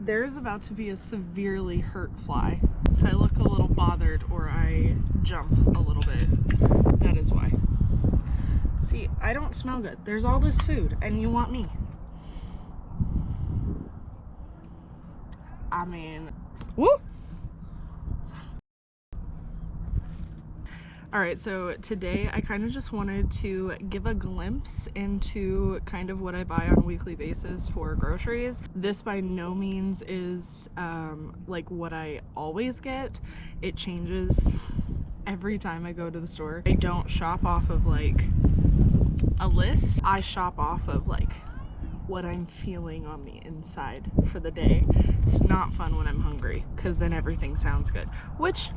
There's about to be a severely hurt fly. If I look a little bothered or I jump a little bit, that is why. See, I don't smell good. There's all this food and you want me. I mean, woo! Alright, so today I kind of just wanted to give a glimpse into kind of what I buy on a weekly basis for groceries. This by no means is like what I always get. It changes every time I go to the store. I don't shop off of like a list. I shop off of like what I'm feeling on the inside for the day. It's not fun when I'm hungry because then everything sounds good, which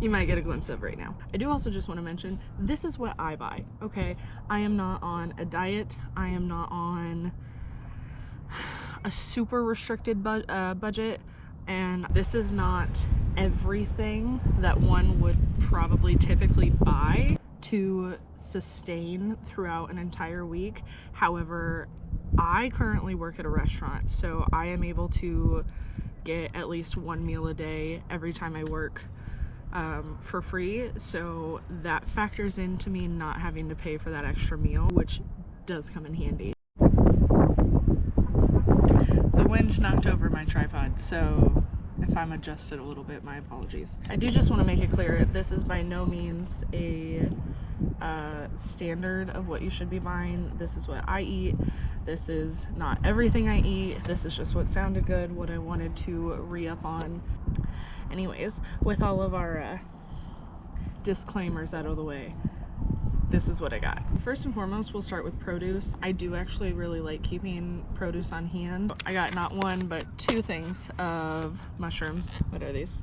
you might get a glimpse of right now. I do also just want to mention, this is what I buy, okay? I am not on a diet. I am not on a super restricted budget, and this is not everything that one would probably typically buy to sustain throughout an entire week. However, I currently work at a restaurant, so I am able to get at least one meal a day every time I work for free, so that factors into me not having to pay for that extra meal, which does come in handy. The wind knocked over my tripod, so if I'm adjusted a little bit, my apologies. I do just want to make it clear, this is by no means a standard of what you should be buying. This is what I eat. This is not everything I eat. This is just what sounded good, what I wanted to re-up on. Anyways, with all of our disclaimers out of the way, this is what I got. First and foremost, we'll start with produce. I do actually really like keeping produce on hand. I got not one, but two things of mushrooms. What are these?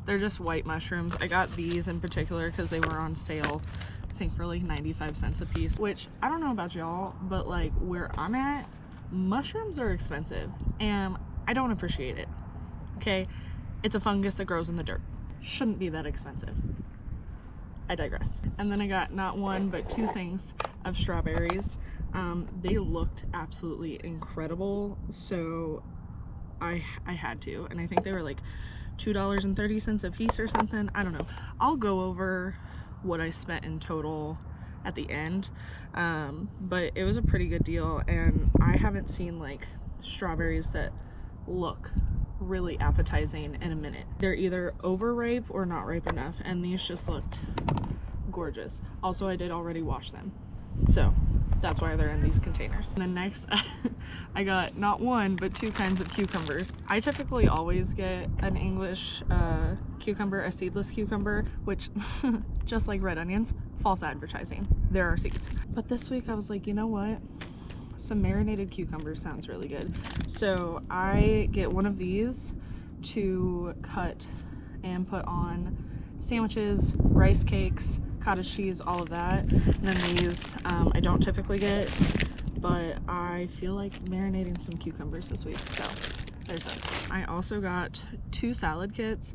They're just white mushrooms. I got these in particular because they were on sale, I think for like 95 cents a piece, which I don't know about y'all, but like where I'm at, mushrooms are expensive and I don't appreciate it, okay? It's a fungus that grows in the dirt. Shouldn't be that expensive. I digress. And then I got not one, but two things of strawberries. They looked absolutely incredible, so I had to. And I think they were like $2.30 a piece or something. I don't know. I'll go over what I spent in total at the end, but it was a pretty good deal, and I haven't seen like strawberries that look really appetizing in a minute. They're either overripe or not ripe enough, and these just looked gorgeous. Also, I did already wash them, so that's why they're in these containers. And then next, I got not one, but two kinds of cucumbers. I typically always get an English cucumber, a seedless cucumber, which just like red onions, false advertising. There are seeds. But this week I was like, you know what? Some marinated cucumbers sounds really good. So I get one of these to cut and put on sandwiches, rice cakes, cottage cheese, all of that. And then these I don't typically get, but I feel like marinating some cucumbers this week, so there's those. I also got two salad kits.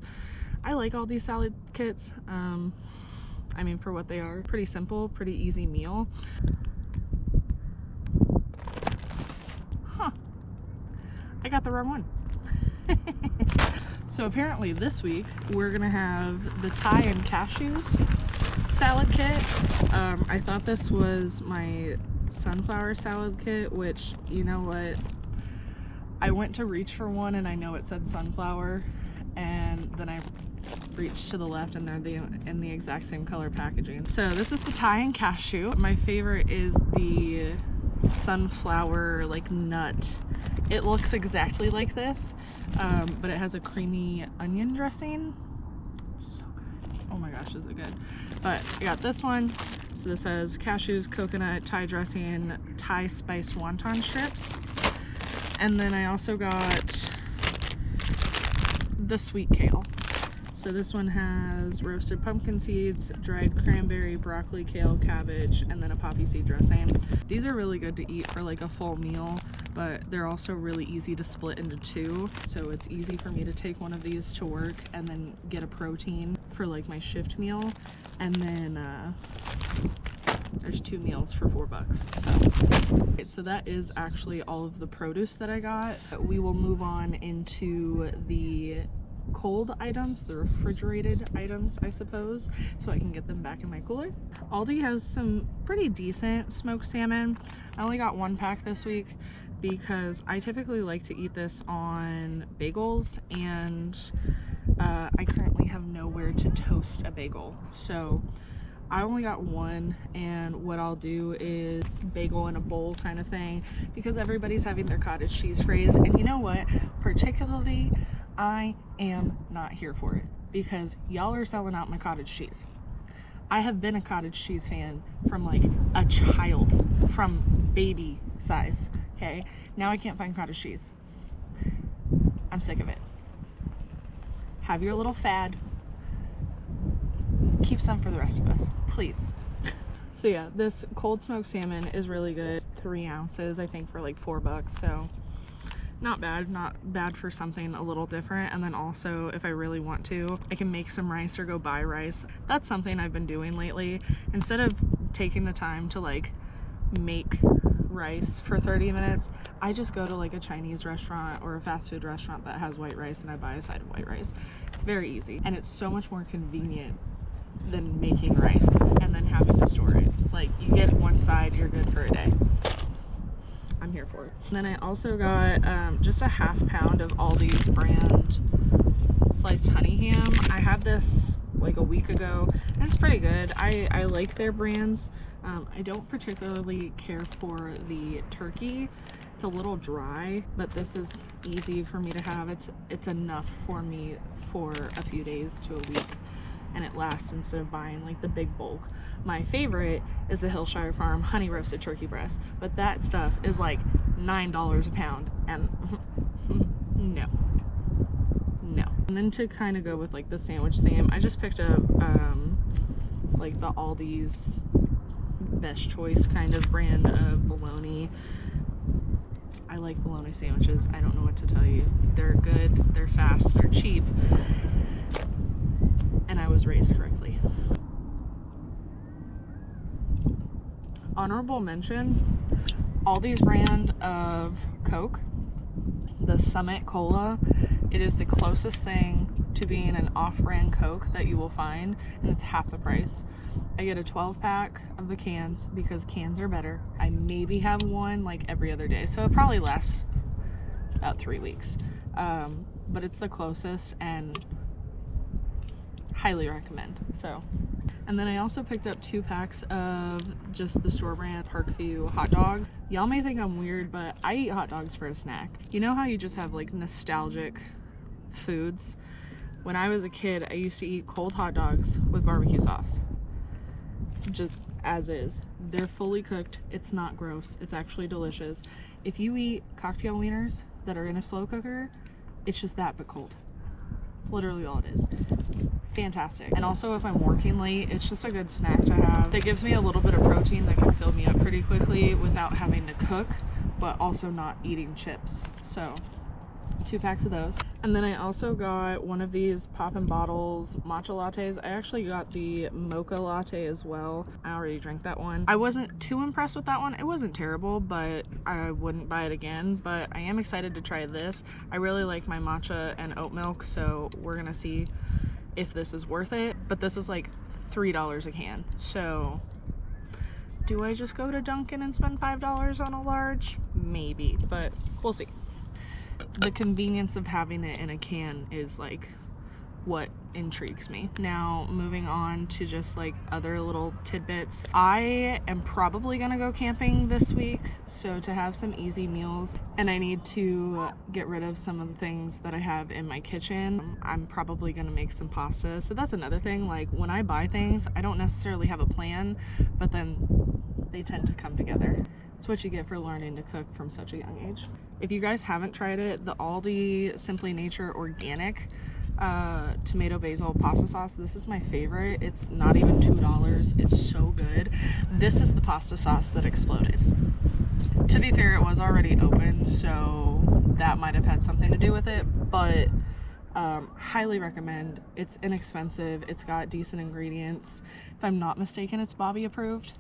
I like all these salad kits. I mean, for what they are, pretty simple, pretty easy meal. I got the wrong one. So apparently this week we're gonna have the Thai and cashews salad kit. I thought this was my sunflower salad kit, which, you know what, I went to reach for one and I know it said sunflower, and then I reached to the left and they're in the exact same color packaging. So this is the Thai and cashew. My favorite is the sunflower like nut. It looks exactly like this, but it has a creamy onion dressing. So good. Oh my gosh, is it good. But I got this one. So this has cashews, coconut, Thai dressing, Thai spiced wonton strips. And then I also got the sweet kale. So this one has roasted pumpkin seeds, dried cranberry, broccoli, kale, cabbage, and then a poppy seed dressing. These are really good to eat for like a full meal, but they're also really easy to split into two. So it's easy for me to take one of these to work and then get a protein for like my shift meal. And then there's two meals for $4. so that is actually all of the produce that I got. We will move on into the cold items, the refrigerated items, I suppose, so I can get them back in my cooler. Aldi has some pretty decent smoked salmon. I only got 1 pack this week because I typically like to eat this on bagels, and I currently have nowhere to toast a bagel, so I only got 1, and what I'll do is bagel in a bowl kind of thing, because everybody's having their cottage cheese phrase, and you know what, particularly I am not here for it, because y'all are selling out my cottage cheese. I have been a cottage cheese fan from like a child, from baby size, okay? Now I can't find cottage cheese. I'm sick of it. Have your little fad. Keep some for the rest of us, please. So yeah, this cold smoked salmon is really good. It's 3 ounces, I think, for like $4, so not bad for something a little different. And then also, if I really want to, I can make some rice or go buy rice. That's something I've been doing lately. Instead of taking the time to like make rice for 30 minutes, I just go to like a Chinese restaurant or a fast food restaurant that has white rice, and I buy a side of white rice. It's very easy, and it's so much more convenient than making rice and then having to store it. Like, you get 1 side, you're good for a day. I'm here for it. And then I also got just a ½ pound of Aldi's brand sliced honey ham. I had this like a week ago, and it's pretty good. I like their brands. I don't particularly care for the turkey. It's a little dry, but this is easy for me to have. It's enough for me for a few days to a week, and it lasts instead of buying like the big bulk. My favorite is the Hillshire Farm honey roasted turkey breast, but that stuff is like $9 a pound, and no. And then to kind of go with like the sandwich theme, I just picked up like the Aldi's Best Choice kind of brand of bologna. I like bologna sandwiches. I don't know what to tell you. They're good, they're fast, they're cheap, and I was raised correctly. Honorable mention, Aldi's brand of Coke, the Summit Cola. It is the closest thing to being an off-brand Coke that you will find, and it's half the price. I get a 12-pack of the cans because cans are better. I maybe have one like every other day, so it probably lasts about 3 weeks. But it's the closest, and highly recommend. So, and then I also picked up 2 packs of just the store brand Parkview hot dogs. Y'all may think I'm weird, but I eat hot dogs for a snack. You know how you just have like nostalgic foods? When I was a kid, I used to eat cold hot dogs with barbecue sauce, just as is. They're fully cooked. It's not gross. It's actually delicious. If you eat cocktail wieners that are in a slow cooker, it's just that but cold. Literally all it is. Fantastic. And also, if I'm working late, it's just a good snack to have. It gives me a little bit of protein that can fill me up pretty quickly without having to cook, but also not eating chips. So 2 packs of those. And then I also got one of these Poppin' Bottles matcha lattes. I actually got the mocha latte as well. I already drank that one. I wasn't too impressed with that one. It wasn't terrible, but I wouldn't buy it again. But I am excited to try this. I really like my matcha and oat milk, so we're gonna see if this is worth it. But this is like $3 a can. So do I just go to Dunkin' and spend $5 on a large? Maybe, but we'll see. The convenience of having it in a can is like what intrigues me. Now, moving on to just like other little tidbits. I am probably gonna go camping this week, so to have some easy meals, and I need to get rid of some of the things that I have in my kitchen. I'm probably gonna make some pasta. So that's another thing, like when I buy things, I don't necessarily have a plan, but then they tend to come together. It's what you get for learning to cook from such a young age. If you guys haven't tried it, the Aldi Simply Nature Organic tomato basil pasta sauce, this is my favorite. It's not even $2. It's so good. This is the pasta sauce that exploded. To be fair, it was already open, so that might have had something to do with it, but highly recommend. It's inexpensive. It's got decent ingredients. If I'm not mistaken, it's Bobby approved.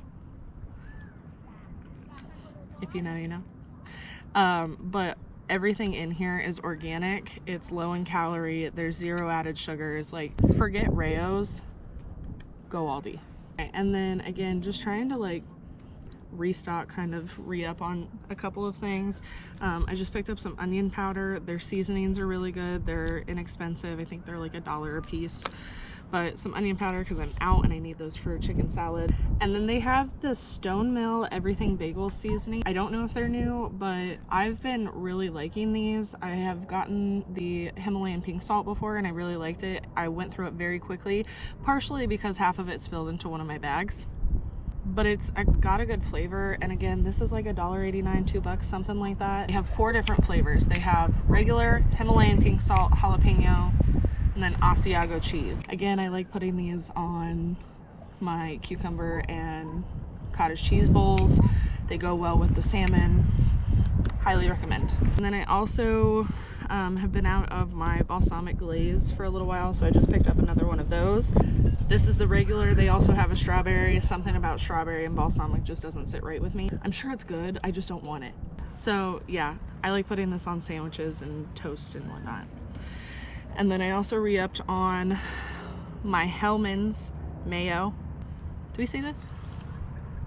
If you know, you know. But everything in here is organic. It's low in calorie. There's 0 added sugars. Like, forget Rayo's, go Aldi. And then again, just trying to like restock, kind of re-up on a couple of things. I just picked up some onion powder. Their seasonings are really good. They're inexpensive. I think they're like $1 a piece. But some onion powder because I'm out and I need those for chicken salad. And then they have the Stone Mill Everything Bagel seasoning. I don't know if they're new, but I've been really liking these. I have gotten the Himalayan pink salt before and I really liked it. I went through it very quickly, partially because half of it spilled into one of my bags. But it's got a good flavor, and again, this is like $1.89, $2, something like that. They have 4 different flavors. They have regular, Himalayan pink salt, jalapeno, and then Asiago cheese. Again, I like putting these on my cucumber and cottage cheese bowls. They go well with the salmon. Highly recommend. And then I also have been out of my balsamic glaze for a little while, so I just picked up another one of those. This is the regular. They also have a strawberry. Something about strawberry and balsamic just doesn't sit right with me. I'm sure it's good, I just don't want it. So yeah, I like putting this on sandwiches and toast and whatnot. And then I also re-upped on my Hellmann's mayo. Do we see this?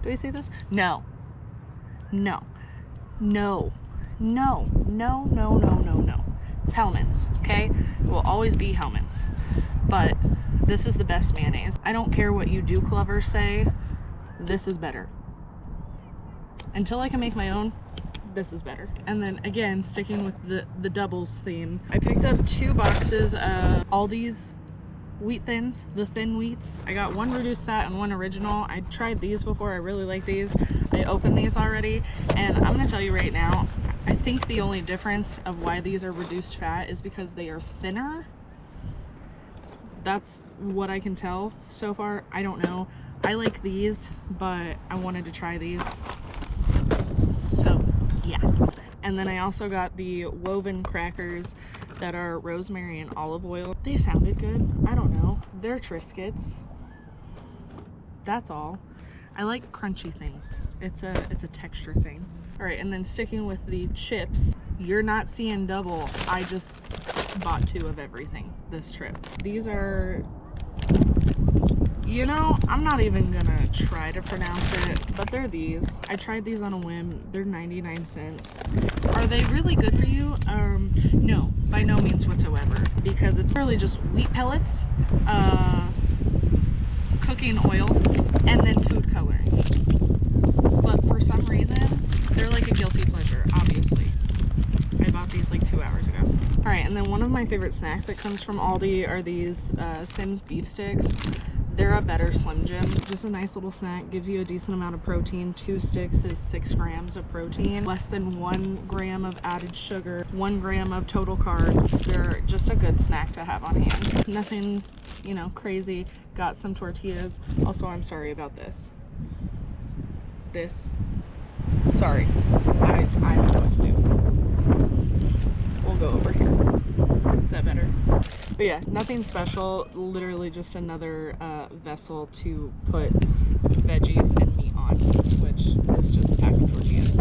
Do we see this? No. No. No. No. No, no, no, no, no. It's Hellmann's, okay? It will always be Hellmann's. But this is the best mayonnaise. I don't care what you do clovers say, this is better. Until I can make my own, this is better. And then again, sticking with the doubles theme, I picked up 2 boxes of Aldi's wheat thins, the thin wheats. I got 1 reduced fat and 1 original. I tried these before, I really like these. I opened these already, and I'm gonna tell you right now, I think the only difference of why these are reduced fat is because they are thinner. That's what I can tell so far. I don't know. I like these, but I wanted to try these. So yeah. And then I also got the woven crackers that are rosemary and olive oil. They sounded good. I don't know. They're Triscuits. That's all. I like crunchy things. It's a texture thing. All right, and then sticking with the chips, you're not seeing double. I just bought 2 of everything this trip. These are, you know, I'm not even gonna try to pronounce it, but they're these. I tried these on a whim. They're 99 cents. Are they really good for you? No, by no means whatsoever, because it's really just wheat pellets, cooking oil, and then food coloring. But for some reason, they're like a guilty pleasure, obviously. I bought these like 2 hours ago. All right, and then one of my favorite snacks that comes from Aldi are these Sim's beef sticks. They're a better Slim Jim. Just a nice little snack, gives you a decent amount of protein. 2 sticks is 6 grams of protein, less than 1 gram of added sugar, 1 gram of total carbs. They're just a good snack to have on hand. Nothing, you know, crazy. Got some tortillas. Also, I'm sorry about this. Sorry, I don't know what to do. We'll go over here. Is that better? But yeah, nothing special. Literally just another vessel to put veggies and meat on, which is just a pack of tortillas.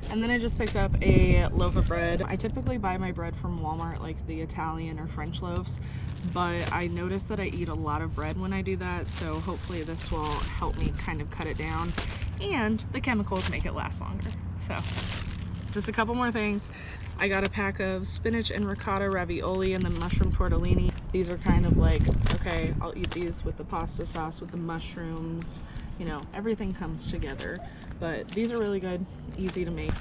And then I just picked up a loaf of bread. I typically buy my bread from Walmart, like the Italian or French loaves, but I noticed that I eat a lot of bread when I do that, so hopefully this will help me kind of cut it down, and the chemicals make it last longer. So just a couple more things. I got a pack of spinach and ricotta ravioli and then mushroom tortellini. These are kind of like, okay, I'll eat these with the pasta sauce, with the mushrooms, you know, everything comes together. But these are really good, easy to make.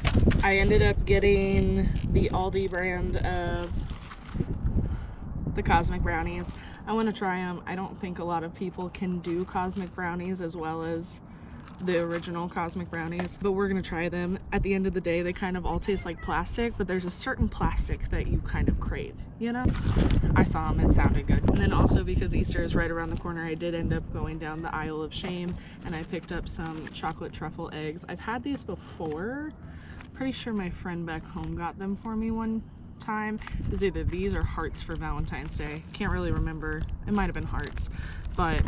I ended up getting the Aldi brand of the Cosmic Brownies. I want to try them. I don't think a lot of people can do Cosmic Brownies as well as the original Cosmic Brownies, but we're gonna try them. At the end of the day, they kind of all taste like plastic, but there's a certain plastic that you kind of crave, you know? I saw them, it sounded good. And then also, because Easter is right around the corner, I did end up going down the aisle of shame and I picked up some chocolate truffle eggs. I've had these before. Pretty sure my friend back home got them for me one time. It was either these or hearts for Valentine's Day. Can't really remember. It might have been hearts, but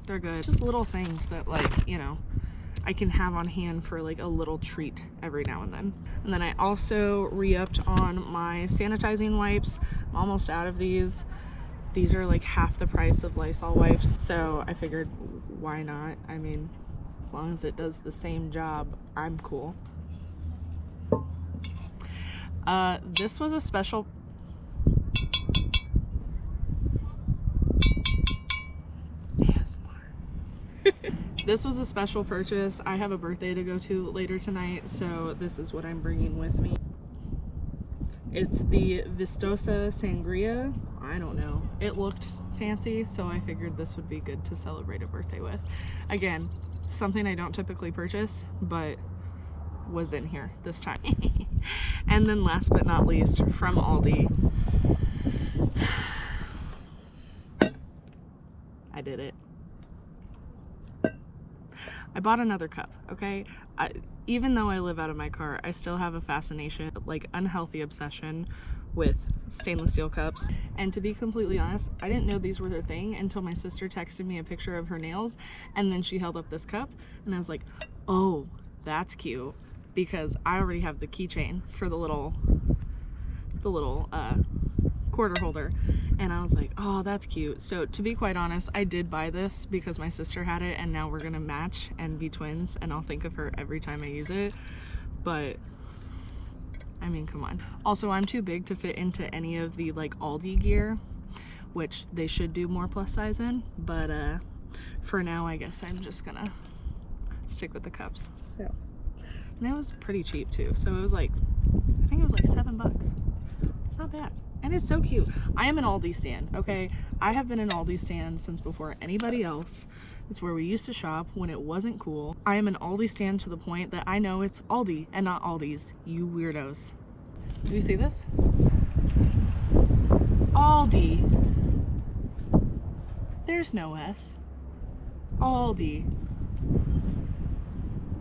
they're good. Just little things that, like, you know, I can have on hand for like a little treat every now and then. And then I also re-upped on my sanitizing wipes. I'm almost out of these. These are like half the price of Lysol wipes, so I figured why not? I mean, as long as it does the same job, I'm cool. This was a special This was a special purchase. I have a birthday to go to later tonight, so this is what I'm bringing with me. It's the Vistosa Sangria. I don't know. It looked fancy, so I figured this would be good to celebrate a birthday with. Again, something I don't typically purchase, but was in here this time. And then last but not least, from Aldi. I did it. I bought another cup, okay? Even though I live out of my car, I still have a fascination, like unhealthy obsession with stainless steel cups. And to be completely honest, I didn't know these were their thing until my sister texted me a picture of her nails, and then she held up this cup, and I was like, oh, that's cute, because I already have the keychain for the little quarter holder, and I was like, oh, that's cute. So to be quite honest, I did buy this because my sister had it, and now we're gonna match and be twins, and I'll think of her every time I use it. But I mean, come on. Also, I'm too big to fit into any of the like Aldi gear, which they should do more plus size in, but for now I guess I'm just gonna stick with the cups. So, and it was pretty cheap too, so it was like, I think it was like $7. It's not bad. And it's so cute. I am an Aldi stan, okay? I have been an Aldi stan since before anybody else. It's where we used to shop when it wasn't cool. I am an Aldi stan to the point that I know it's Aldi and not Aldi's, you weirdos. Do you see this? Aldi. There's no S. Aldi.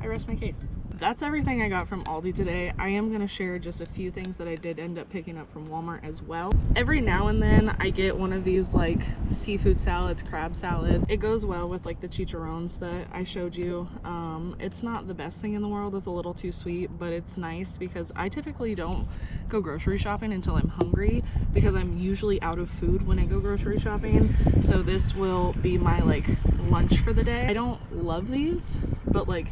I rest my case. That's everything I got from Aldi today. I am gonna share just a few things that I did end up picking up from Walmart as well. Every now and then I get one of these like seafood salads, crab salads. It goes well with like the chicharrones that I showed you. It's not the best thing in the world. It's a little too sweet, but it's nice because I typically don't go grocery shopping until I'm hungry, because I'm usually out of food when I go grocery shopping. So this will be my like lunch for the day. I don't love these, but like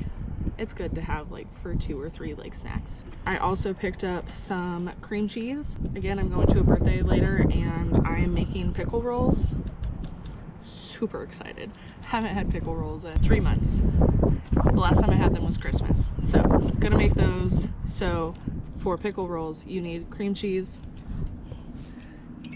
it's good to have like for 2 or 3 like snacks. I also picked up some cream cheese. Again, I'm going to a birthday later and I am making pickle rolls. Super excited. Haven't had pickle rolls in 3 months. The last time I had them was Christmas. So gonna make those. So for pickle rolls, you need cream cheese,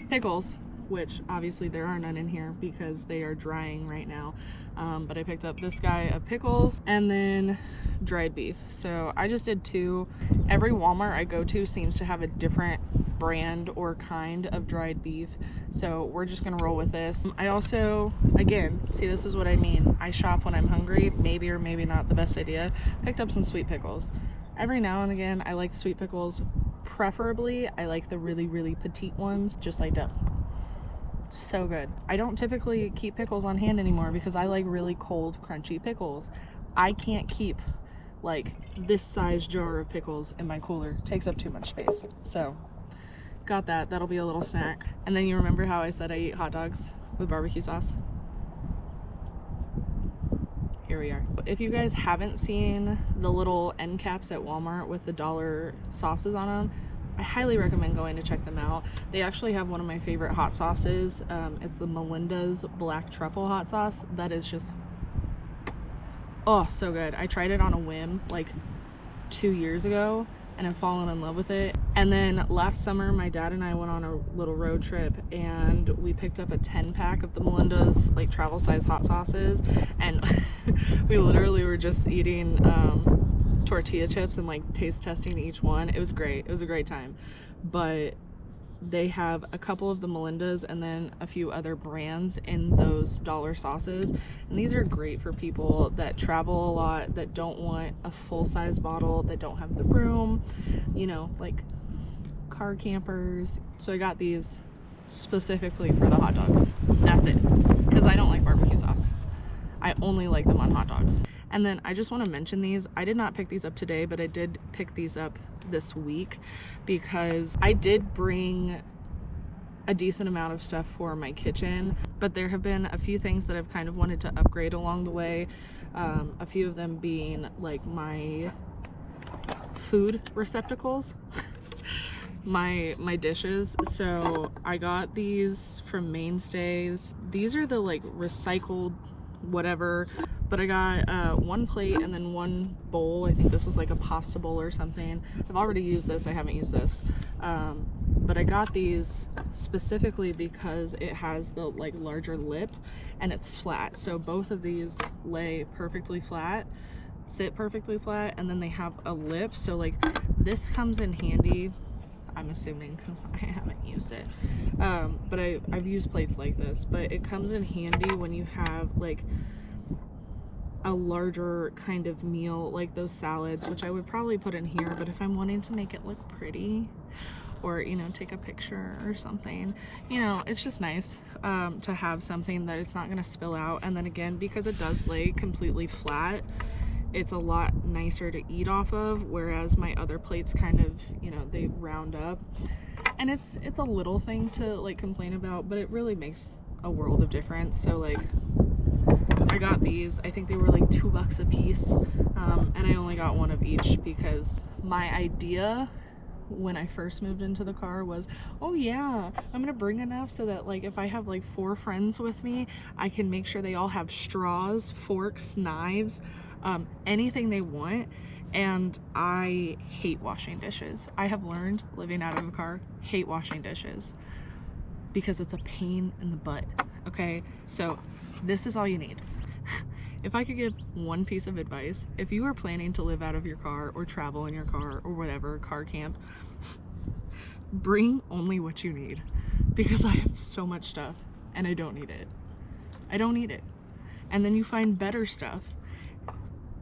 pickles, which obviously there are none in here because they are drying right now. But I picked up this guy of pickles and then dried beef. So I just did 2. Every Walmart I go to seems to have a different brand or kind of dried beef. So we're just gonna roll with this. I also, again, see, this is what I mean. I shop when I'm hungry, maybe or maybe not the best idea. Picked up some sweet pickles. Every now and again, I like sweet pickles. Preferably, I like the really, really petite ones, just like that. So good. I don't typically keep pickles on hand anymore because I like really cold, crunchy pickles. I can't keep like this size jar of pickles in my cooler. It takes up too much space. So got that. That'll be a little snack. And then you remember how I said I eat hot dogs with barbecue sauce? Here we are. If you guys haven't seen the little end caps at Walmart with the dollar sauces on them, I highly recommend going to check them out. They actually have one of my favorite hot sauces. It's the Melinda's Black Truffle Hot Sauce. That is just, oh, so good. I tried it on a whim like 2 years ago and I've fallen in love with it. And then last summer, my dad and I went on a little road trip and we picked up a 10-pack of the Melinda's like travel size hot sauces, and we literally were just eating tortilla chips and like taste testing each one. It was great. It was a great time. But they have a couple of the Melinda's and then a few other brands in those dollar sauces, and these are great for people that travel a lot, that don't want a full-size bottle, that don't have the room, you know, like car campers. So I got these specifically for the hot dogs. That's it, because I don't like barbecue sauce. I only like them on hot dogs. And then I just want to mention these. I did not pick these up today, but I did pick these up this week because I did bring a decent amount of stuff for my kitchen, but there have been a few things that I've kind of wanted to upgrade along the way. A few of them being like my food receptacles, my dishes. So I got these from Mainstays. These are the like recycled whatever, but I got one plate and then one bowl. I think this was like a pasta bowl or something. I've already used this, I haven't used this, but I got these specifically because it has the like larger lip and it's flat, so both of these lay perfectly flat, sit perfectly flat, and then they have a lip, so like this comes in handy, I'm assuming, because I haven't used it, but I've used plates like this, but it comes in handy when you have like a larger kind of meal, like those salads, which I would probably put in here, but if I'm wanting to make it look pretty, or you know, take a picture or something, you know, it's just nice to have something that it's not going to spill out. And then again, because it does lay completely flat, it's a lot nicer to eat off of, whereas my other plates kind of, you know, they round up, and it's a little thing to like complain about, but it really makes a world of difference. So like I got these, I think they were like $2 a piece, and I only got one of each because my idea when I first moved into the car was, oh yeah, I'm gonna bring enough so that like if I have like 4 friends with me, I can make sure they all have straws, forks, knives, anything they want. And I hate washing dishes. I have learned, living out of a car, hate washing dishes because it's a pain in the butt. Okay, so this is all you need. If I could give one piece of advice, if you are planning to live out of your car or travel in your car or whatever, car camp, bring only what you need, because I have so much stuff and I don't need it. I don't need it. And then you find better stuff,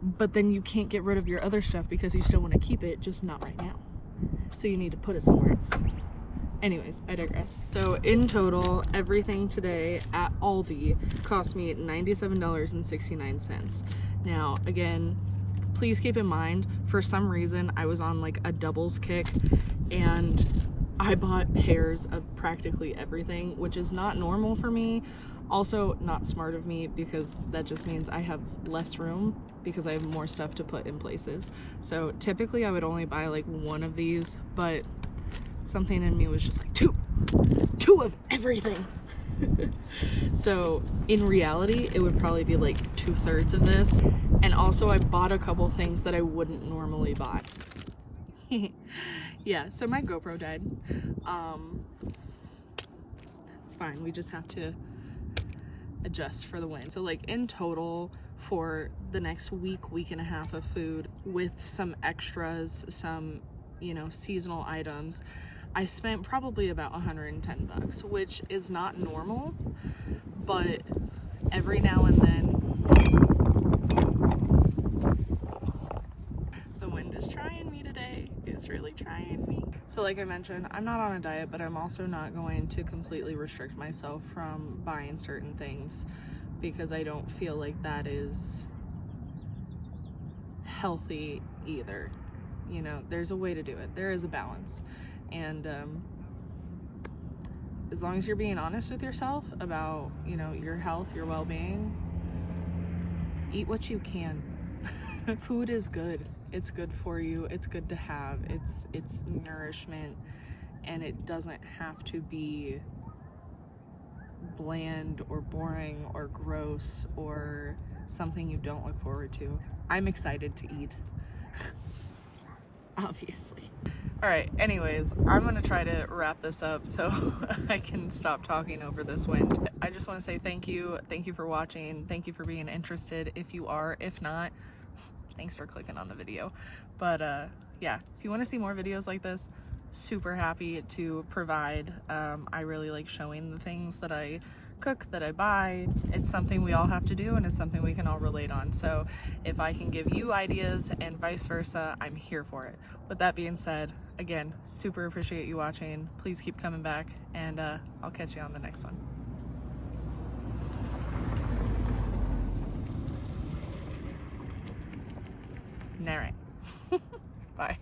but then you can't get rid of your other stuff because you still want to keep it, just not right now. So you need to put it somewhere else. Anyways, I digress. So in total, everything today at Aldi cost me $97.69. Now, again, please keep in mind, for some reason, I was on like a doubles kick and I bought pairs of practically everything, which is not normal for me. Also not smart of me, because that just means I have less room because I have more stuff to put in places. So typically I would only buy like one of these, but something in me was just like two of everything. So in reality, it would probably be like 2/3 of this. And also I bought a couple things that I wouldn't normally buy. Yeah, so my GoPro died. It's fine, we just have to adjust for the wind. So like in total for the next week and a half of food, with some extras, some, you know, seasonal items, I spent probably about $110, which is not normal, but every now and then the wind is trying me today. It's really trying me. So like I mentioned, I'm not on a diet, but I'm also not going to completely restrict myself from buying certain things because I don't feel like that is healthy either. You know, there's a way to do it. There is a balance. And as long as you're being honest with yourself about, you know, your health, your well-being, eat what you can. Food is good. It's good for you. It's good to have. It's nourishment, and it doesn't have to be bland or boring or gross or something you don't look forward to. I'm excited to eat. Obviously. All right, anyways, I'm gonna try to wrap this up so I can stop talking over this wind. I just want to say thank you for watching, thank you for being interested if you are. If not, thanks for clicking on the video. But yeah, if you want to see more videos like this, super happy to provide. I really like showing the things that I cook, that I buy. It's something we all have to do, and it's something we can all relate on. So if I can give you ideas and vice versa, I'm here for it. With that being said, again, super appreciate you watching. Please keep coming back, and I'll catch you on the next one. All right. Bye.